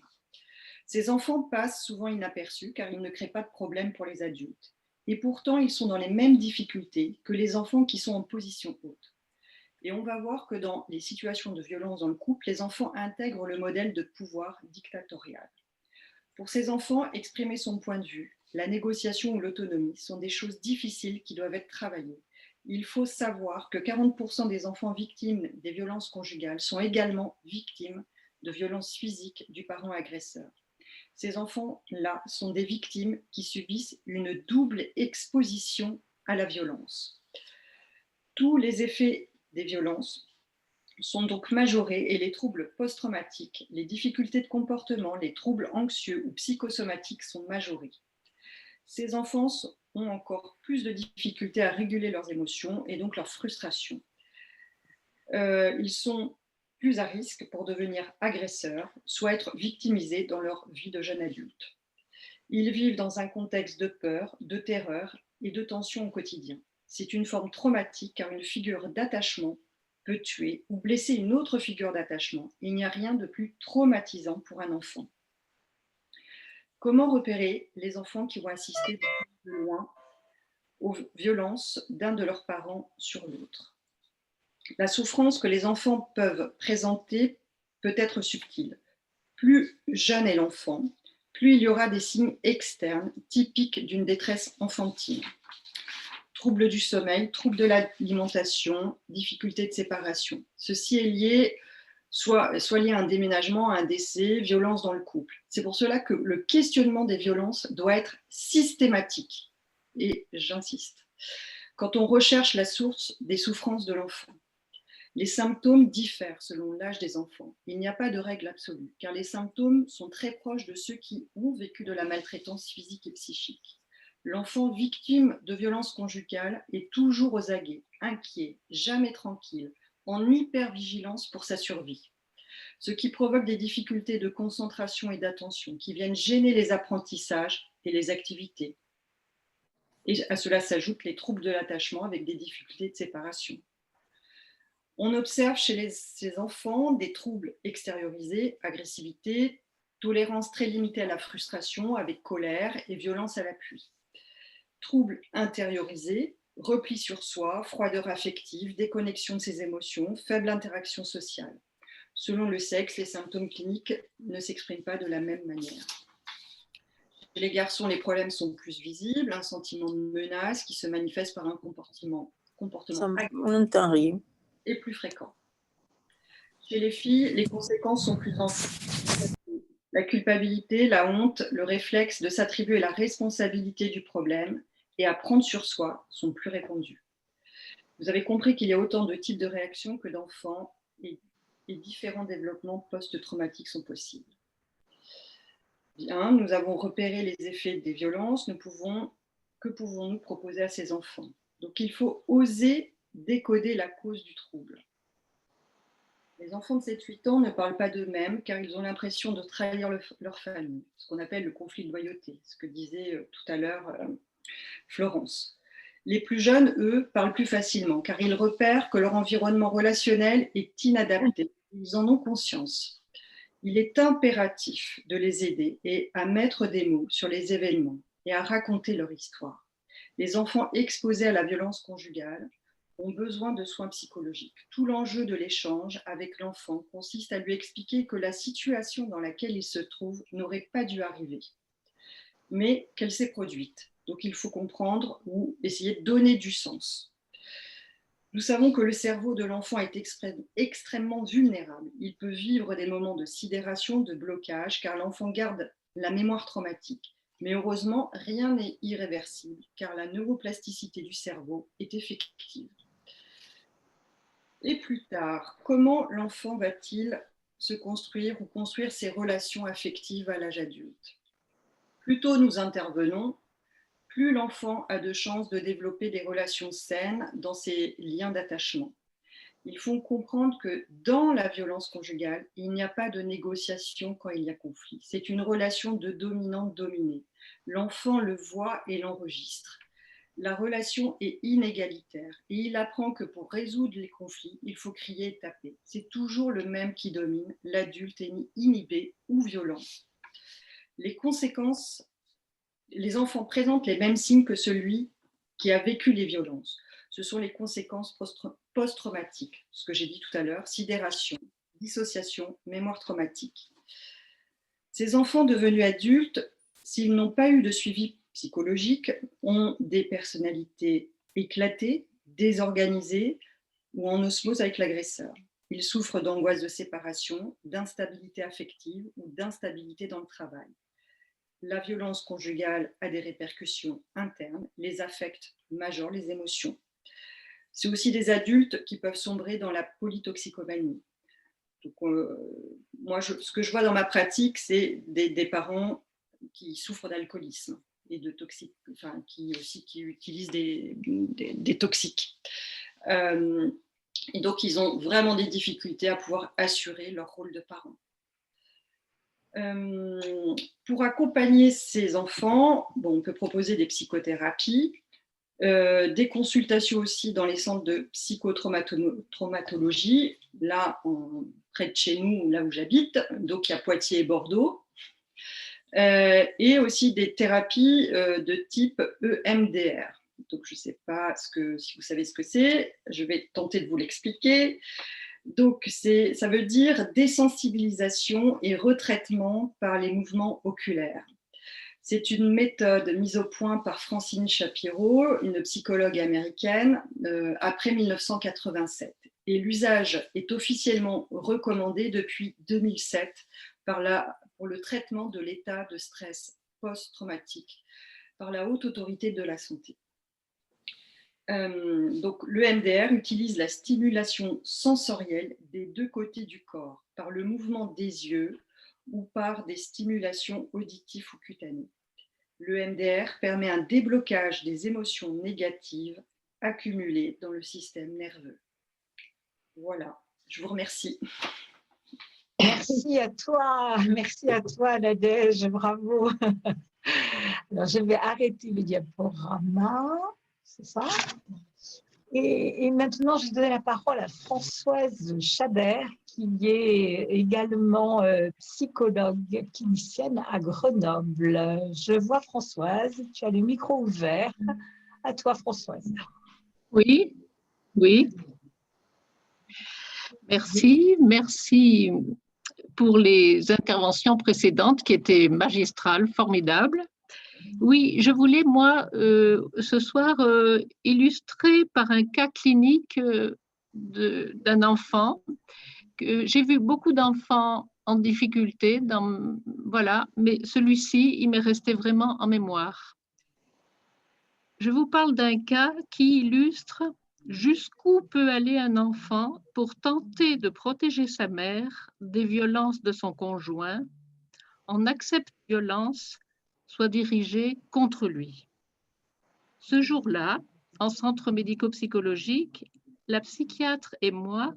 Ces enfants passent souvent inaperçus car ils ne créent pas de problème pour les adultes. Et pourtant, ils sont dans les mêmes difficultés que les enfants qui sont en position haute. Et on va voir que dans les situations de violence dans le couple, les enfants intègrent le modèle de pouvoir dictatorial. Pour ces enfants, exprimer son point de vue, la négociation ou l'autonomie sont des choses difficiles qui doivent être travaillées. Il faut savoir que 40% des enfants victimes des violences conjugales sont également victimes de violences physiques du parent agresseur. Ces enfants-là sont des victimes qui subissent une double exposition à la violence. Tous les effets des violences sont donc majorés et les troubles post-traumatiques, les difficultés de comportement, les troubles anxieux ou psychosomatiques sont majorés. Ces enfants ont encore plus de difficultés à réguler leurs émotions et donc leurs frustrations. Ils sont plus à risque pour devenir agresseurs, soit être victimisés dans leur vie de jeune adulte. Ils vivent dans un contexte de peur, de terreur et de tension au quotidien. C'est une forme traumatique car une figure d'attachement peut tuer ou blesser une autre figure d'attachement. Il n'y a rien de plus traumatisant pour un enfant. Comment repérer les enfants qui vont assister de loin aux violences d'un de leurs parents sur l'autre? La souffrance que les enfants peuvent présenter peut être subtile. Plus jeune est l'enfant, plus il y aura des signes externes typiques d'une détresse enfantine. Troubles du sommeil, troubles de l'alimentation, difficultés de séparation. Ceci est lié soit lié à un déménagement, à un décès, violence dans le couple. C'est pour cela que le questionnement des violences doit être systématique. Et j'insiste. quand on recherche la source des souffrances de l'enfant. Les symptômes diffèrent selon l'âge des enfants. Il n'y a pas de règle absolue, car les symptômes sont très proches de ceux qui ont vécu de la maltraitance physique et psychique. L'enfant victime de violences conjugales est toujours aux aguets, inquiet, jamais tranquille, en hypervigilance pour sa survie. Ce qui provoque des difficultés de concentration et d'attention qui viennent gêner les apprentissages et les activités. Et à cela s'ajoutent les troubles de l'attachement avec des difficultés de séparation. On observe chez ces enfants des troubles extériorisés, agressivité, tolérance très limitée à la frustration avec colère et violence à l'appui. Troubles intériorisés, repli sur soi, froideur affective, déconnexion de ses émotions, faible interaction sociale. Selon le sexe, les symptômes cliniques ne s'expriment pas de la même manière. Chez les garçons, les problèmes sont plus visibles, un sentiment de menace qui se manifeste par un comportement agressif et plus fréquent. Chez les filles, les conséquences sont plus anciennes. La culpabilité, la honte, le réflexe de s'attribuer la responsabilité du problème et à prendre sur soi sont plus répandus. Vous avez compris qu'il y a autant de types de réactions que d'enfants et différents développements post-traumatiques sont possibles. Bien, nous avons repéré les effets des violences, que pouvons-nous proposer à ces enfants? Donc il faut oser décoder la cause du trouble. Les enfants de 7-8 ans ne parlent pas d'eux-mêmes car ils ont l'impression de trahir leur famille, ce qu'on appelle le conflit de loyauté, ce que disait tout à l'heure Florence. Les plus jeunes, eux, parlent plus facilement car ils repèrent que leur environnement relationnel est inadapté. Ils en ont conscience. Il est impératif de les aider et à mettre des mots sur les événements et à raconter leur histoire. Les enfants exposés à la violence conjugale ont besoin de soins psychologiques. Tout l'enjeu de l'échange avec l'enfant consiste à lui expliquer que la situation dans laquelle il se trouve n'aurait pas dû arriver, mais qu'elle s'est produite. Donc il faut comprendre ou essayer de donner du sens. Nous savons que le cerveau de l'enfant est extrêmement vulnérable. Il peut vivre des moments de sidération, de blocage, car l'enfant garde la mémoire traumatique. Mais heureusement, rien n'est irréversible, car la neuroplasticité du cerveau est effective. Et plus tard, comment l'enfant va-t-il se construire ou construire ses relations affectives à l'âge adulte? Plus tôt nous intervenons, plus l'enfant a de chances de développer des relations saines dans ses liens d'attachement. Il faut comprendre que dans la violence conjugale, il n'y a pas de négociation quand il y a conflit. C'est une relation de dominant-dominé. L'enfant le voit et l'enregistre. La relation est inégalitaire et il apprend que pour résoudre les conflits, il faut crier et taper. C'est toujours le même qui domine, l'adulte est inhibé ou violent. Les conséquences, les enfants présentent les mêmes signes que celui qui a vécu les violences. Ce sont les conséquences post-traumatiques, ce que j'ai dit tout à l'heure, sidération, dissociation, mémoire traumatique. Ces enfants devenus adultes, s'ils n'ont pas eu de suivi psychologique, ont des personnalités éclatées, désorganisées ou en osmose avec l'agresseur. Ils souffrent d'angoisse de séparation, d'instabilité affective ou d'instabilité dans le travail. La violence conjugale a des répercussions internes, les affects majeurs, les émotions. C'est aussi des adultes qui peuvent sombrer dans la polytoxicomanie. Donc, moi, ce que je vois dans ma pratique, c'est des parents qui souffrent d'alcoolisme et de toxiques, enfin, qui utilisent des toxiques. Et donc, ils ont vraiment des difficultés à pouvoir assurer leur rôle de parent. Pour accompagner ces enfants, on peut proposer des psychothérapies, des consultations aussi dans les centres de psychotraumatologie, là, près de chez nous, là où j'habite, donc il y a Poitiers et Bordeaux, et aussi des thérapies de type EMDR. Donc je ne sais pas si vous savez ce que c'est, je vais tenter de vous l'expliquer. Donc, ça veut dire désensibilisation et retraitement par les mouvements oculaires. C'est une méthode mise au point par Francine Shapiro, une psychologue américaine, après 1987. Et l'usage est officiellement recommandé depuis 2007 pour le traitement de l'état de stress post-traumatique par la Haute Autorité de la Santé. Donc, le MDR utilise la stimulation sensorielle des deux côtés du corps, par le mouvement des yeux ou par des stimulations auditives ou cutanées. Le MDR permet un déblocage des émotions négatives accumulées dans le système nerveux. Voilà, je vous remercie. Merci à toi Nadège, bravo. Alors, je vais arrêter le diaporama, c'est ça. Et maintenant, je vais donner la parole à Françoise Chabert, qui est également psychologue clinicienne à Grenoble. Je vois Françoise, tu as le micro ouvert. À toi, Françoise. Oui, oui. Merci pour les interventions précédentes qui étaient magistrales, formidables. Oui, je voulais, moi, ce soir, illustrer par un cas clinique d'un enfant. J'ai vu beaucoup d'enfants en difficulté, voilà, mais celui-ci, il m'est resté vraiment en mémoire. Je vous parle d'un cas qui illustre jusqu'où peut aller un enfant pour tenter de protéger sa mère des violences de son conjoint en acceptant que la violence soit dirigée contre lui. Ce jour-là, en centre médico-psychologique, la psychiatre et moi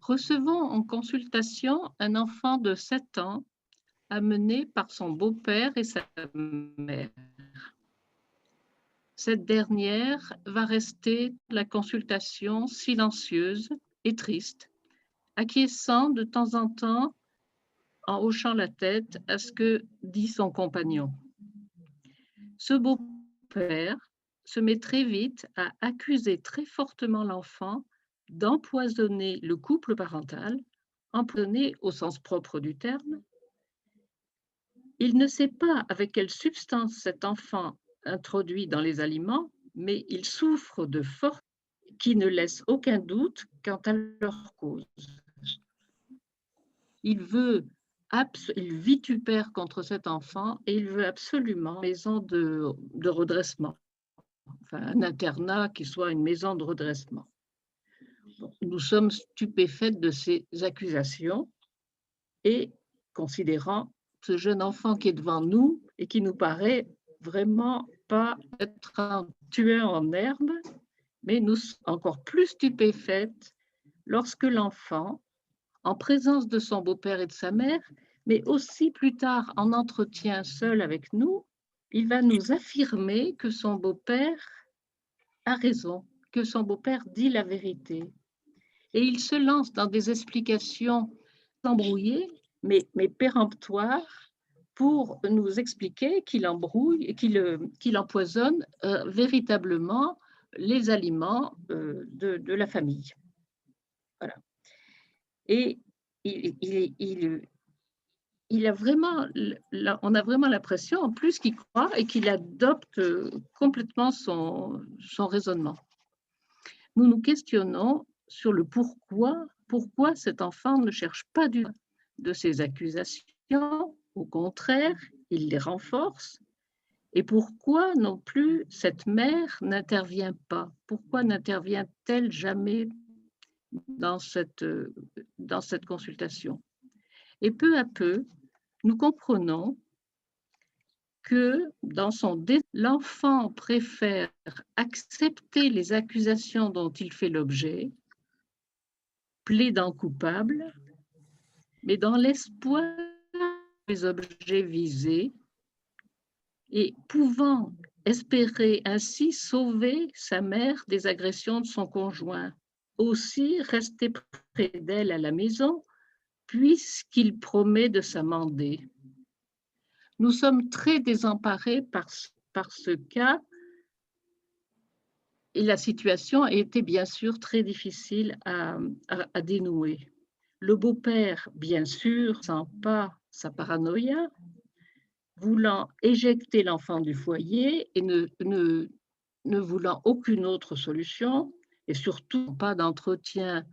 recevons en consultation un enfant de 7 ans amené par son beau-père et sa mère. Cette dernière va rester la consultation silencieuse et triste, acquiesçant de temps en temps en hochant la tête à ce que dit son compagnon. Ce beau-père se met très vite à accuser très fortement l'enfant d'empoisonner le couple parental, empoisonner au sens propre du terme. Il ne sait pas avec quelle substance cet enfant introduit dans les aliments, mais il souffre de force qui ne laisse aucun doute quant à leur cause. Il vitupère contre cet enfant et il veut absolument une maison de redressement, enfin un internat qui soit une maison de redressement. Nous sommes stupéfaites de ces accusations et considérant ce jeune enfant qui est devant nous et qui nous paraît vraiment pas être un tueur en herbe, mais nous sommes encore plus stupéfaites lorsque l'enfant, en présence de son beau-père et de sa mère, mais aussi plus tard en entretien seul avec nous, il va nous affirmer que son beau-père a raison, que son beau-père dit la vérité. Et il se lance dans des explications embrouillées, mais péremptoires, pour nous expliquer qu'il embrouille et qu'il empoisonne véritablement les aliments de la famille. Voilà. Et il a vraiment, on a vraiment l'impression, en plus, qu'il croit et qu'il adopte complètement son raisonnement. Nous nous questionnons sur le pourquoi cet enfant ne cherche pas de ces accusations, au contraire, il les renforce. Et pourquoi non plus cette mère n'intervient pas? Pourquoi n'intervient-elle jamais dans cette consultation? Et peu à peu, nous comprenons que dans son l'enfant préfère accepter les accusations dont il fait l'objet, plaidant coupable, mais dans l'espoir des objets visés et pouvant espérer ainsi sauver sa mère des agressions de son conjoint. Aussi rester près d'elle à la maison, puisqu'il promet de s'amender. Nous sommes très désemparés par ce cas et la situation était bien sûr très difficile à dénouer. Le beau-père, bien sûr, ne sent pas sa paranoïa, voulant éjecter l'enfant du foyer et ne voulant aucune autre solution, et surtout pas d'entretien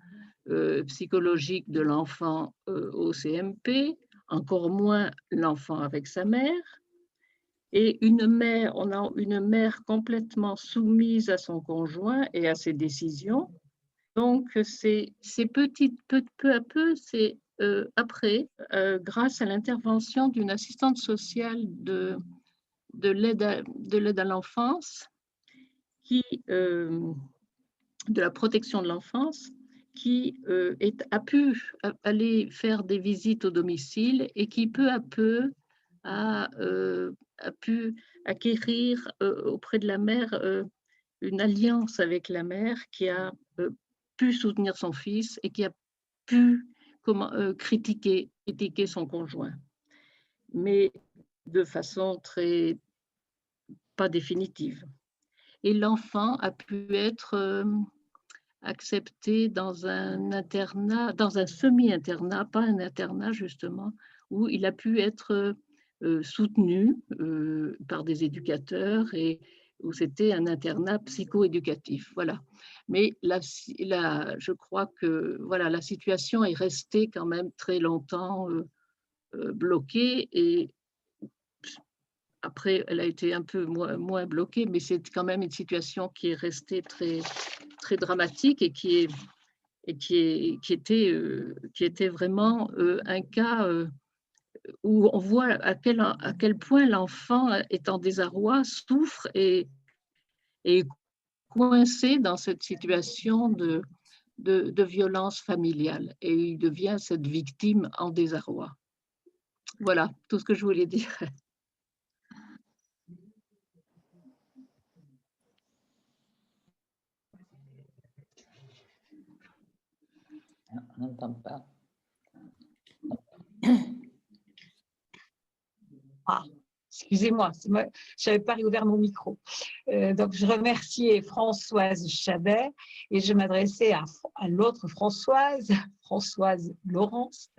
psychologique de l'enfant au CMP, encore moins l'enfant avec sa mère. Et une mère, on a une mère complètement soumise à son conjoint et à ses décisions. Donc, c'est peu à peu, c'est après, grâce à l'intervention d'une assistante sociale de l'aide à l'enfance, de la protection de l'enfance, qui a pu aller faire des visites au domicile et qui peu à peu a pu acquérir auprès de la mère une alliance avec la mère qui a pu soutenir son fils et qui a pu critiquer son conjoint, mais de façon très pas définitive. Et l'enfant a pu être accepté dans un internat, dans un semi-internat, pas un internat justement, où il a pu être soutenu par des éducateurs et où c'était un internat psycho-éducatif. Voilà. Mais je crois que voilà, la situation est restée quand même très longtemps bloquée et après, elle a été un peu moins bloquée, mais c'est quand même une situation qui est restée très, très dramatique et qui était vraiment un cas où on voit à quel point l'enfant est en désarroi, souffre et est coincé dans cette situation de violence familiale. Et il devient cette victime en désarroi. Voilà tout ce que je voulais dire. On n'entend pas. Ah, excusez-moi, je n'avais pas réouvert mon micro. Donc, je remerciais Françoise Chabet et je m'adressais à l'autre Françoise, Françoise Laurence,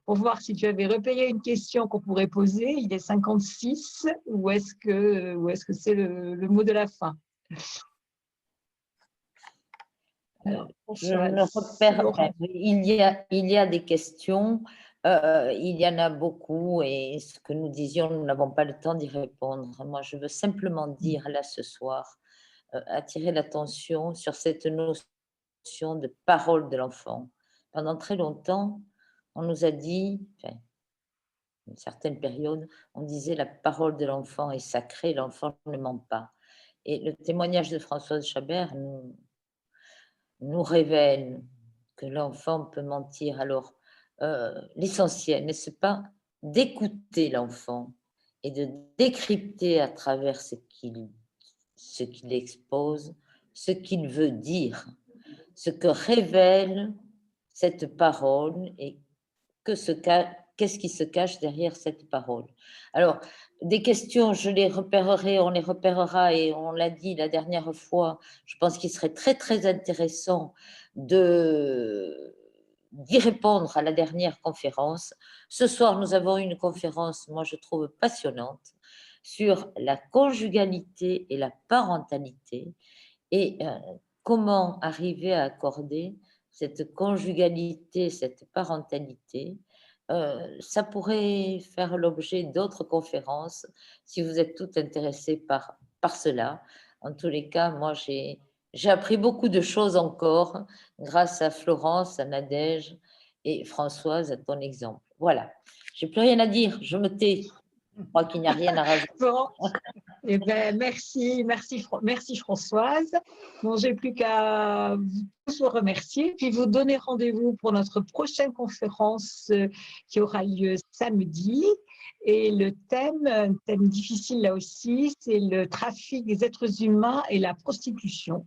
pour voir si tu avais repéré une question qu'on pourrait poser. Il est 56, ou est-ce que c'est le mot de la fin? Alors, je ne repère pas. Il y a des questions, il y en a beaucoup et ce que nous disions, nous n'avons pas le temps d'y répondre. Moi, je veux simplement dire là ce soir, attirer l'attention sur cette notion de parole de l'enfant. Pendant très longtemps, on nous a dit, enfin, une certaine période, on disait la parole de l'enfant est sacrée, l'enfant ne ment pas. Et le témoignage de Françoise Chabert nous révèle que l'enfant peut mentir. Alors, l'essentiel, n'est-ce pas, d'écouter l'enfant et de décrypter à travers ce qu'il expose, ce qu'il veut dire, ce que révèle cette parole et qu'est-ce qui se cache derrière cette parole. Alors, des questions, je les repérerai, on les repérera et on l'a dit la dernière fois, je pense qu'il serait très, très intéressant d'y répondre à la dernière conférence. Ce soir, nous avons une conférence, moi je trouve passionnante, sur la conjugalité et la parentalité et comment arriver à accorder cette conjugalité, cette parentalité. Ça pourrait faire l'objet d'autres conférences si vous êtes toutes intéressées par cela. En tous les cas, moi, j'ai appris beaucoup de choses encore grâce à Florence, à Nadège et Françoise, à ton exemple. Voilà, j'ai plus rien à dire, je me tais. Je crois qu'il n'y a rien à rajouter. Bon, eh ben, merci Françoise. Bon, j'ai plus qu'à vous remercier, puis vous donner rendez-vous pour notre prochaine conférence qui aura lieu samedi. Et le thème, un thème difficile là aussi, c'est le trafic des êtres humains et la prostitution,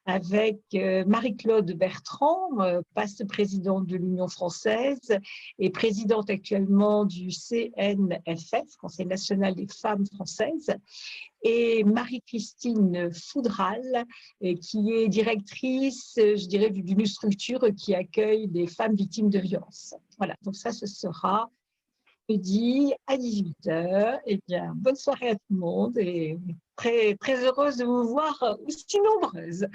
avec Marie-Claude Bertrand, vice-présidente de l'Union française et présidente actuellement du CNFF, Conseil national des femmes françaises, et Marie-Christine Foudral, qui est directrice, je dirais, d'une structure qui accueille des femmes victimes de violences. Voilà, donc ça, ce sera jeudi à 18h. Eh bien, bonne soirée à tout le monde et très, très heureuse de vous voir aussi nombreuses.